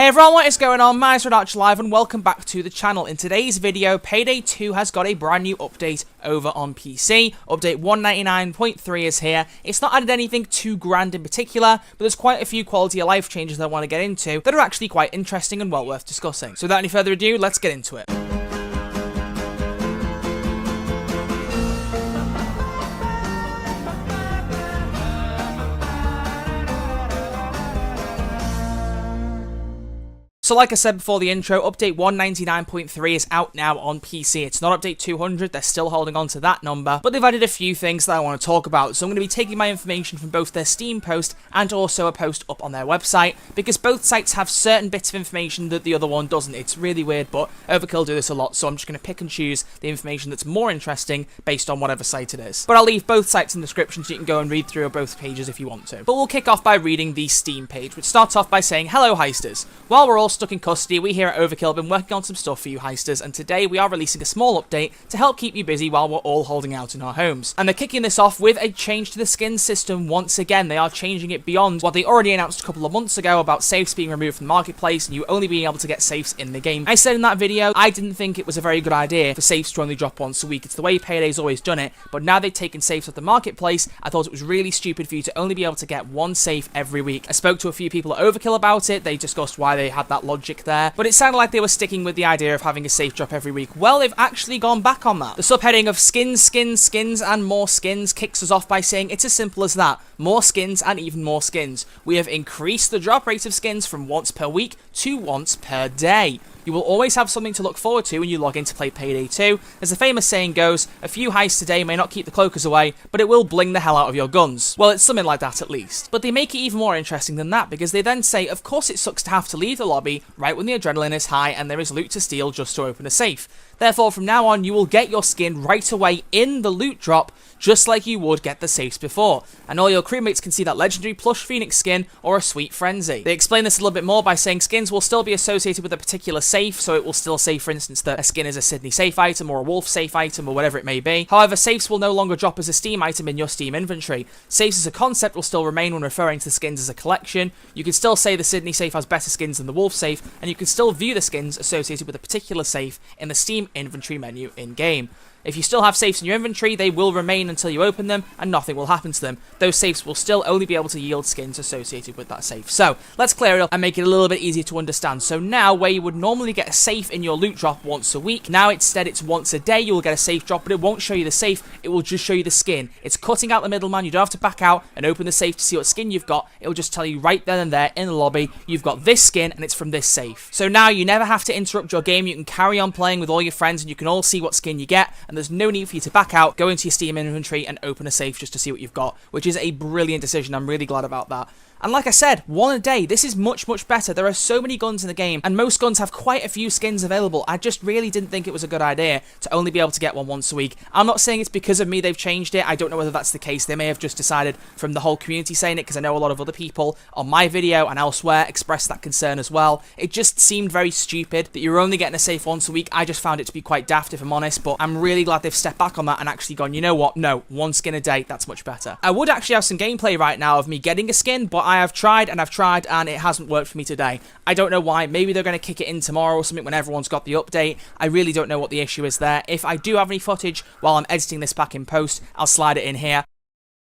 Hey everyone, what is going on? My name's REWORKED and welcome back to the channel. In today's video, Payday 2 has got a brand new update over on PC. Update 199.3 is here. It's not added anything too grand in particular, but there's quite a few quality of life changes that I want to get into that are actually quite interesting and well worth discussing. So without any further ado, let's get into it. So like I said before the intro, update 199.3 is out now on PC. It's not update 200, they're still holding on to that number, but they've added a few things that I want to talk about. So I'm going to be taking my information from both their Steam post and also a post up on their website, because both sites have certain bits of information that the other one doesn't. It's really weird, but Overkill do this a lot, so I'm just going to pick and choose the information that's more interesting based on whatever site it is. But I'll leave both sites in the description so you can go and read through both pages if you want to. But we'll kick off by reading the Steam page, which starts off by saying, "Hello heisters. While we're all stuck in custody, we here at Overkill have been working on some stuff for you heisters, and today we are releasing a small update to help keep you busy while we're all holding out in our homes." And they're kicking this off with a change to the skin system once again. They are changing it beyond what they already announced a couple of months ago about safes being removed from the marketplace and you only being able to get safes in the game. I said in that video, I didn't think it was a very good idea for safes to only drop once a week. It's the way Payday's always done it, but now they've taken safes off the marketplace, I thought it was really stupid for you to only be able to get one safe every week. I spoke to a few people at Overkill about it, they discussed why they had that logic there, but it sounded like they were sticking with the idea of having a safe drop every week. Well, they've actually gone back on that. The subheading of skins, skins, skins, and more skins kicks us off by saying it's as simple as that. More skins and even more skins. We have increased the drop rate of skins from once per week to once per day. You will always have something to look forward to when you log in to play Payday 2. As the famous saying goes, a few heists today may not keep the cloakers away, but it will bling the hell out of your guns. Well, it's something like that at least. But they make it even more interesting than that, because they then say, of course it sucks to have to leave the lobby right when the adrenaline is high and there is loot to steal just to open a safe. Therefore, from now on, you will get your skin right away in the loot drop, just like you would get the safes before. And all your crewmates can see that legendary plush phoenix skin or a sweet frenzy. They explain this a little bit more by saying skins will still be associated with a particular safe, so it will still say, for instance, that a skin is a Sydney safe item or a wolf safe item or whatever it may be. However, safes will no longer drop as a Steam item in your Steam inventory. Safes as a concept will still remain when referring to the skins as a collection. You can still say the Sydney safe has better skins than the wolf safe, and you can still view the skins associated with a particular safe in the Steam inventory menu in-game. If you still have safes in your inventory, they will remain until you open them, and nothing will happen to them. Those safes will still only be able to yield skins associated with that safe. So, let's clear it up and make it a little bit easier to understand. So now, where you would normally get a safe in your loot drop once a week, now instead it's once a day you will get a safe drop, but it won't show you the safe, it will just show you the skin. It's cutting out the middleman. You don't have to back out and open the safe to see what skin you've got. It will just tell you right then and there in the lobby, you've got this skin and it's from this safe. So now you never have to interrupt your game, you can carry on playing with all your friends and you can all see what skin you get, and there's no need for you to back out, go into your Steam inventory and open a safe just to see what you've got, which is a brilliant decision. I'm really glad about that. And like I said, one a day, this is much, much better. There are so many guns in the game, and most guns have quite a few skins available. I just really didn't think it was a good idea to only be able to get one once a week. I'm not saying it's because of me they've changed it. I don't know whether that's the case. They may have just decided from the whole community saying it, because I know a lot of other people on my video and elsewhere expressed that concern as well. It just seemed very stupid that you're only getting a safe once a week. I just found it to be quite daft, if I'm honest, but I'm really glad they've stepped back on that and actually gone, you know what, no, one skin a day, that's much better. I would actually have some gameplay right now of me getting a skin, but I have tried and it hasn't worked for me today. I don't know why. Maybe they're going to kick it in tomorrow or something when everyone's got the update. I really don't know what the issue is there. If I do have any footage while I'm editing this back in post, I'll slide it in here.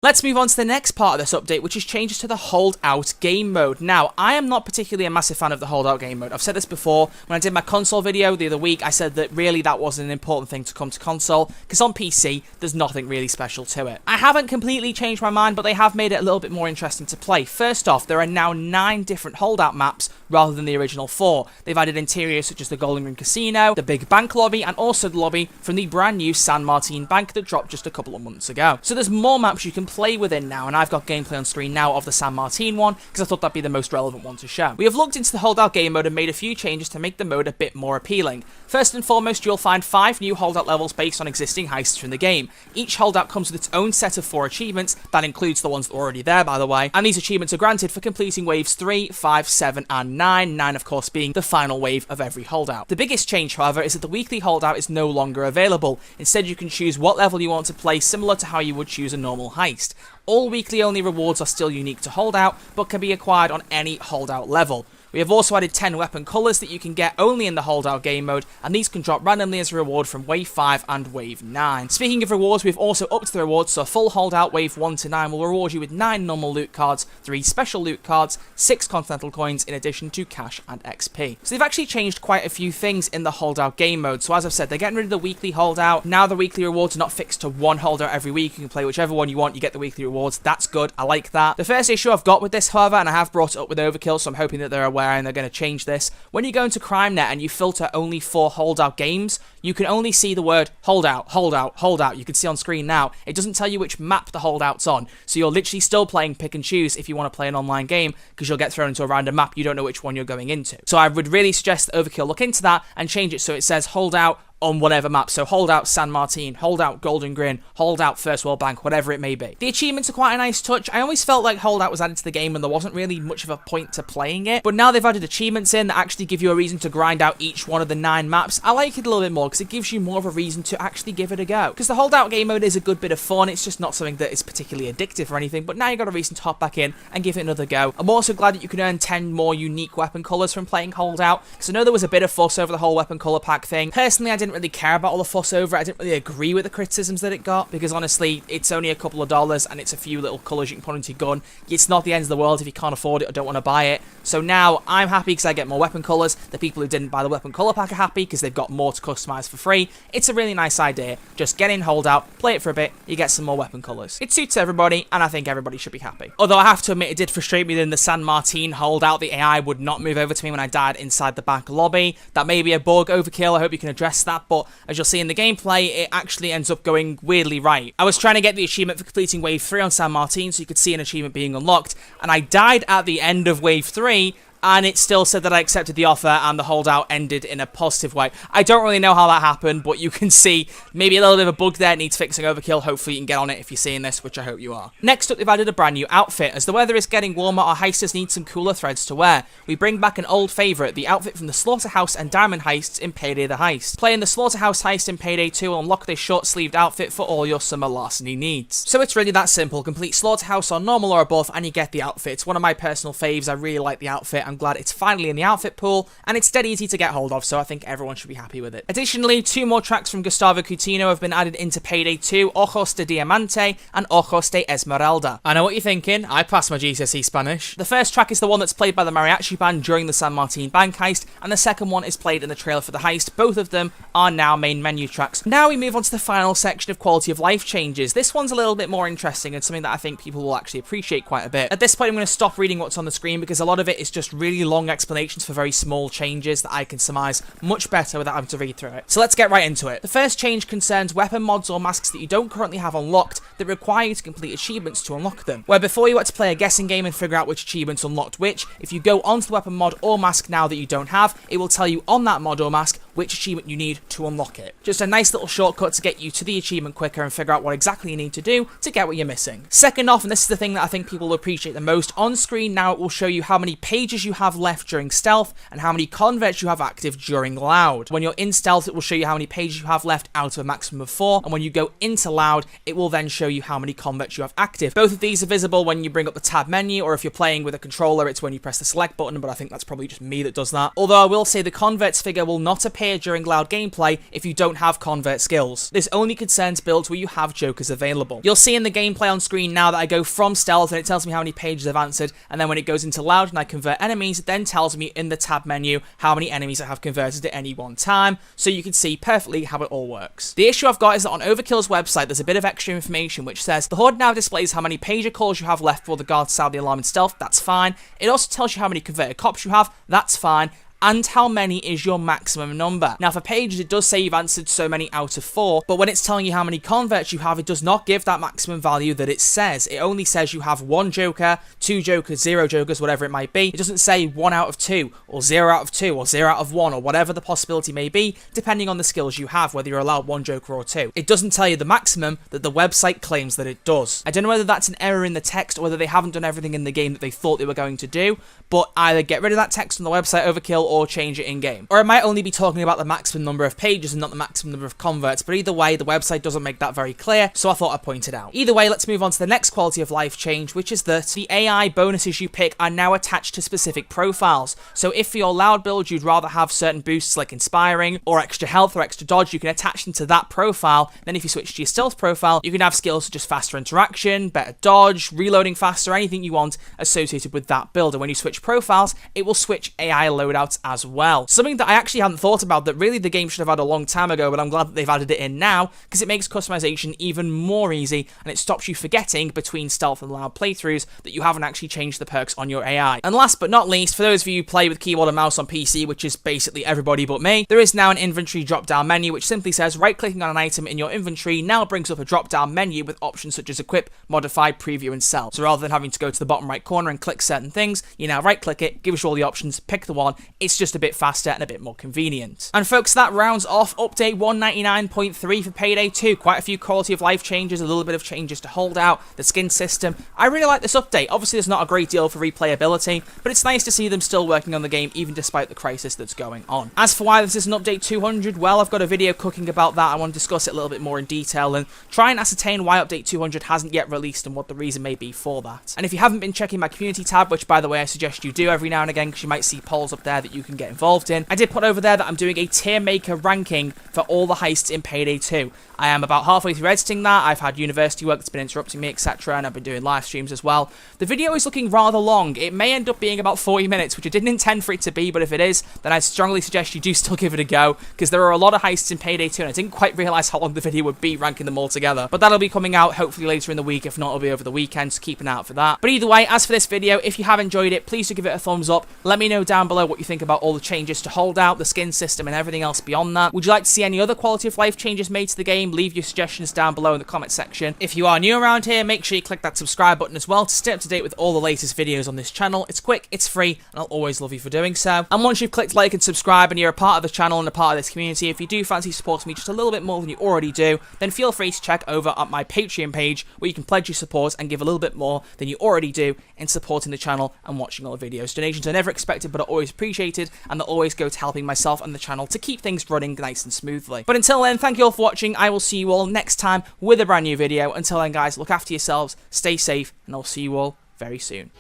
Let's move on to the next part of this update, which is changes to the Holdout game mode. Now, I am not particularly a massive fan of the Holdout game mode. I've said this before. When I did my console video the other week, I said that really that wasn't an important thing to come to console, because on PC, there's nothing really special to it. I haven't completely changed my mind, but they have made it a little bit more interesting to play. First off, there are now 9 different Holdout maps rather than the original 4. They've added interiors such as the Golden Ring Casino, the Big Bank lobby, and also the lobby from the brand new San Martin Bank that dropped just a couple of months ago. So there's more maps you can play within now, and I've got gameplay on screen now of the San Martin one, because I thought that'd be the most relevant one to show. We have looked into the Holdout game mode and made a few changes to make the mode a bit more appealing. First and foremost, you'll find 5 new Holdout levels based on existing heists from the game. Each Holdout comes with its own set of 4 achievements, that includes the ones that are already there by the way, and these achievements are granted for completing waves 3, 5, 7 and 9, 9 of course being the final wave of every Holdout. The biggest change however is that the weekly Holdout is no longer available. Instead you can choose what level you want to play, similar to how you would choose a normal heist. All weekly only rewards are still unique to Holdout, but can be acquired on any Holdout level. We have also added 10 weapon colours that you can get only in the Holdout game mode, and these can drop randomly as a reward from Wave 5 and Wave 9. Speaking of rewards, we've also upped the rewards, so a full Holdout Wave 1 to 9 will reward you with 9 normal loot cards, 3 special loot cards, 6 continental coins, in addition to cash and XP. So they've actually changed quite a few things in the Holdout game mode. So as I've said, they're getting rid of the weekly Holdout. Now the weekly rewards are not fixed to one Holdout every week. You can play whichever one you want, you get the weekly rewards. That's good, I like that. The first issue I've got with this, however, and I have brought it up with Overkill, so I'm hoping that they're aware and they're going to change this. When you go into CrimeNet and you filter only for Holdout games, you can only see the word Holdout, Holdout, Holdout. You can see on screen now. It doesn't tell you which map the Holdout's on. So you're literally still playing pick and choose if you want to play an online game, because you'll get thrown into a random map. You don't know which one you're going into. So I would really suggest that Overkill look into that and change it so it says Holdout on whatever map. So Holdout San Martin, Holdout Golden Grin, Holdout First World Bank, whatever it may be. The achievements are quite a nice touch. I always felt like Holdout was added to the game and there wasn't really much of a point to playing it, but now they've added achievements in that actually give you a reason to grind out each one of the 9 maps. I like it a little bit more because it gives you more of a reason to actually give it a go. Because the Holdout game mode is a good bit of fun, it's just not something that is particularly addictive or anything, but now you've got a reason to hop back in and give it another go. I'm also glad that you can earn 10 more unique weapon colours from playing Holdout, because I know there was a bit of fuss over the whole weapon colour pack thing. Personally, I didn't really care about all the fuss over it. I didn't really agree with the criticisms that it got, because honestly, it's only a couple of dollars and it's a few little colours you can put into your gun. It's not the end of the world if you can't afford it or don't want to buy it. So now I'm happy because I get more weapon colours. The people who didn't buy the weapon colour pack are happy because they've got more to customise for free. It's a really nice idea. Just get in Holdout, play it for a bit, you get some more weapon colours. It suits everybody, and I think everybody should be happy. Although I have to admit, it did frustrate me that in the San Martin Holdout, the AI would not move over to me when I died inside the back lobby. That may be a bug, Overkill. I hope you can address that, but as you'll see in the gameplay, it actually ends up going weirdly right. I was trying to get the achievement for completing Wave 3 on San Martin so you could see an achievement being unlocked, and I died at the end of Wave 3, and it still said that I accepted the offer and the Holdout ended in a positive way. I don't really know how that happened, but you can see maybe a little bit of a bug there, needs fixing, Overkill. Hopefully you can get on it if you're seeing this, which I hope you are. Next up, they've added a brand new outfit. As the weather is getting warmer, our heisters need some cooler threads to wear. We bring back an old favourite, the outfit from the Slaughterhouse and Diamond heists in Payday the Heist. Playing the Slaughterhouse heist in Payday 2 will unlock this short-sleeved outfit for all your summer larceny needs. So it's really that simple. Complete Slaughterhouse on normal or above and you get the outfit. It's one of my personal faves. I really like the outfit. I'm glad it's finally in the outfit pool, and it's dead easy to get hold of, so I think everyone should be happy with it. Additionally, 2 more tracks from Gustavo Coutinho have been added into Payday 2, Ojos de Diamante and Ojos de Esmeralda. I know what you're thinking, I passed my GCSE Spanish. The first track is the one that's played by the mariachi band during the San Martin bank heist, and the second one is played in the trailer for the heist. Both of them are now main menu tracks. Now we move on to the final section of quality of life changes. This one's a little bit more interesting and something that I think people will actually appreciate quite a bit. At this point, I'm going to stop reading what's on the screen because a lot of it is just really long explanations for very small changes that I can surmise much better without having to read through it. So let's get right into it. The first change concerns weapon mods or masks that you don't currently have unlocked that require you to complete achievements to unlock them. Where before you had to play a guessing game and figure out which achievements unlocked which, if you go onto the weapon mod or mask now that you don't have, it will tell you on that mod or mask which achievement you need to unlock it. Just a nice little shortcut to get you to the achievement quicker and figure out what exactly you need to do to get what you're missing. Second off, and this is the thing that I think people will appreciate the most, on screen now it will show you how many pages you have left during stealth and how many converts you have active during loud. When you're in stealth, it will show you how many pages you have left out of a maximum of 4, and when you go into loud, it will then show you how many converts you have active. Both of these are visible when you bring up the tab menu, or if you're playing with a controller, it's when you press the select button, but I think that's probably just me that does that. Although I will say the converts figure will not appear during loud gameplay if you don't have convert skills. This only concerns builds where you have jokers available. You'll see in the gameplay on screen now that I go from stealth and it tells me how many pages I've answered, and then when it goes into loud and I convert enemies, it then tells me in the tab menu how many enemies I have converted at any one time, so you can see perfectly how it all works. The issue I've got is that on Overkill's website there's a bit of extra information which says the HUD now displays how many pager calls you have left before the guards sound the alarm in stealth. That's fine. It also tells you how many converted cops you have. That's fine. And how many is your maximum number. Now for pages, it does say you've answered so many out of 4, but when it's telling you how many converts you have, it does not give that maximum value that it says. It only says you have 1 joker, 2 jokers, 0 jokers, whatever it might be. It doesn't say 1 out of 2, or 0 out of 2, or 0 out of 1, or whatever the possibility may be, depending on the skills you have, whether you're allowed 1 joker or 2. It doesn't tell you the maximum that the website claims that it does. I don't know whether that's an error in the text, or whether they haven't done everything in the game that they thought they were going to do, but either get rid of that text on the website, Overkill, or change it in-game. Or it might only be talking about the maximum number of pages and not the maximum number of converts, but either way, the website doesn't make that very clear, so I thought I'd point it out. Either way, let's move on to the next quality of life change, which is that the AI bonuses you pick are now attached to specific profiles. So if for your loud build you'd rather have certain boosts like inspiring, or extra health or extra dodge, you can attach them to that profile. Then if you switch to your stealth profile, you can have skills such as faster interaction, better dodge, reloading faster, anything you want associated with that build. And when you switch profiles, it will switch AI loadouts as well. Something that I actually hadn't thought about that really the game should have had a long time ago, but I'm glad that they've added it in now, because it makes customization even more easy, and it stops you forgetting between stealth and loud playthroughs that you haven't actually changed the perks on your AI. And last but not least, for those of you who play with keyboard and mouse on PC, which is basically everybody but me, there is now an inventory drop-down menu which simply says right-clicking on an item in your inventory now brings up a drop-down menu with options such as equip, modify, preview, and sell. So rather than having to go to the bottom right corner and click certain things, you now right-click it, gives you all the options, pick the one. It's just a bit faster and a bit more convenient. And folks, that rounds off update 199.3 for Payday 2. Quite a few quality of life changes, a little bit of changes to Holdout, the skin system. I really like this update. Obviously, there's not a great deal for replayability, but it's nice to see them still working on the game even despite the crisis that's going on. As for why this is an update 200, well, I've got a video cooking about that. I want to discuss it a little bit more in detail and try and ascertain why update 200 hasn't yet released and what the reason may be for that. And if you haven't been checking my community tab, which by the way I suggest you do every now and again because you might see polls up there that you can get involved in, I did put over there that I'm doing a tier maker ranking for all the heists in Payday 2. I am about halfway through editing that. I've had university work that's been interrupting me, etc., and I've been doing live streams as well. The video is looking rather long. It may end up being about 40 minutes, which I didn't intend for it to be, but if it is, then I strongly suggest you do still give it a go, because there are a lot of heists in Payday 2, and I didn't quite realise how long the video would be ranking them all together. But that'll be coming out hopefully later in the week. If not, it'll be over the weekend, so keep an eye out for that. But either way, as for this video, if you have enjoyed it, please do give it a thumbs up. Let me know down below what you think about all the changes to Holdout, the skin system, and everything else beyond that. Would you like to see any other quality of life changes made to the game? Leave your suggestions down below in the comment section. If you are new around here, make sure you click that subscribe button as well to stay up to date with all the latest videos on this channel. It's quick, it's free, and I'll always love you for doing so. And once you've clicked like and subscribe and you're a part of the channel and a part of this community, if you do fancy supporting me just a little bit more than you already do, then feel free to check over at my Patreon page where you can pledge your support and give a little bit more than you already do in supporting the channel and watching all the videos. Donations are never expected but are always appreciated, and they'll always go to helping myself and the channel to keep things running nice and smoothly. But until then, thank you all for watching. I will see you all next time with a brand new video. Until then guys, look after yourselves, stay safe, and I'll see you all very soon.